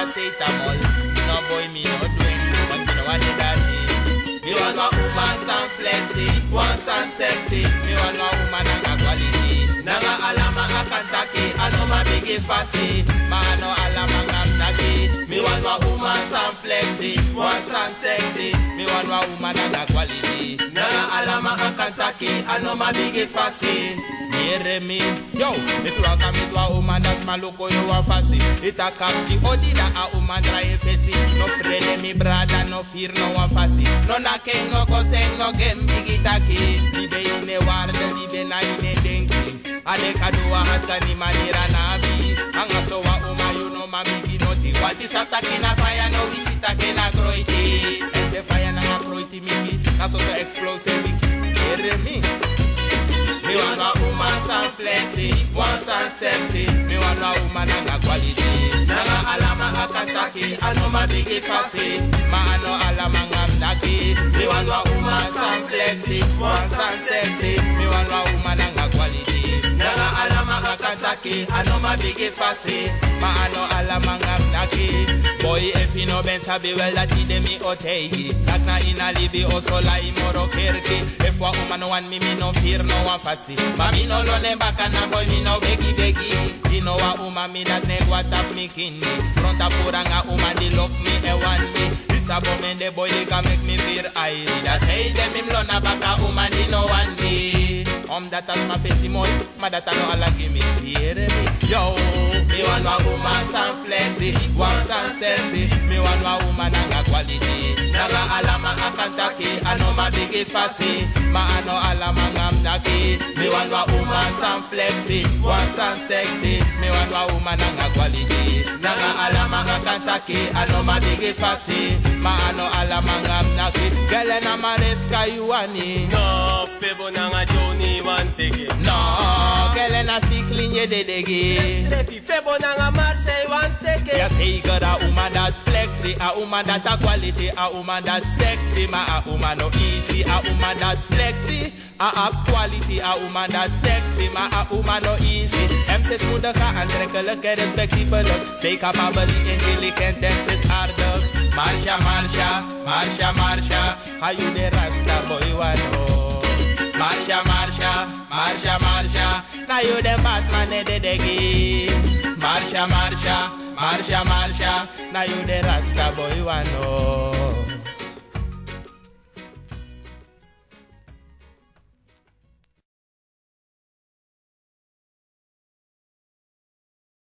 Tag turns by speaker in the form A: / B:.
A: paracetamol. No boy, me no drink, but me no want it daddy. Me want my woman some flexi, want some sexy. Me want my woman and a quality. Nanga alama akantaki, ano ma bigi fasi. Ma ano alama ngamnaki. Me want my woman some flexi, want some sexy. Me want my woman and a quality. Nanga alama akantaki, ano ma bigi fasi. Hear me, yo, if you want to meet a woman that's my loco, you are fussy. It a capchi, odida a woman try facey. No friend, me brother, no fear, no one fussy. No knocking, no cousin, no game, biggie tacky. Libe in a ward, libe na in a denki. Aleka do a hatani manira nabi. Anga so a woman, you know, ma biggie noti. What is up, taking a fire, no wish it taking a groity. And the fire na groity, Mickey. That's also explosive, Mickey. Hear me. Me want a woman some flexi, want some sexy. Me want a woman and a quality. Nanga alama akataki, ano ma bigi fasi. Ma ano alama ngamnaki. Me want a woman some flexi, want some sexy. Me want a woman and a quality. Nanga alama akataki, ano ma bigi fasi. Ma ano alama ngamnaki. Boy if you no ben sabi well that ide mi otegi. Takna ina libi also lai moro kerki. If wa woman want me no fear no one fasi. Mami no lone baka na boy mi no begi begi. Dino wa uma mi that neg what up me kindi. Fronta puranga uma di lock me e one me. This a bomen the boy they can make me fear I. That say them him lona baka uma di no one me. That as my face moy, ma that no ala give me. Hear me? Yo, me want a woman some flexi, want some sexy. Me want a woman and a quality. Nanga alama akantaki, ano ma bigi fasi. Ma ano alama ngamnaki. Me want a woman some flexi, want some sexy. Me want a woman and a quality. Nanga alama akantaki, ano ma bigi fasi. Ma ano alama ngamnaki. Gele na mareska yuani.
B: No, Fibo nanga Johnny one ticket.
A: No, gele na siklinye dedegi.
B: Sleepy Fibo nanga Marseille one ticket.
A: Ya say got a woman that flexy, a woman that a quality, a woman that sexy, ma a woman no easy, a woman that flexy, a quality, a woman that sexy, ma a woman no easy. Em says moedaka and trekkelijke respectievelijk. Zij capabel, intelligent en ze is aardig. Marsha, Marsha, Marsha, Marsha, how you the rasta boy wano. Marsha, Marsha, Marsha, Marsha, now you the Batman de game. Marsha, Marsha, Marsha, Marsha, now you the rasta boy wano.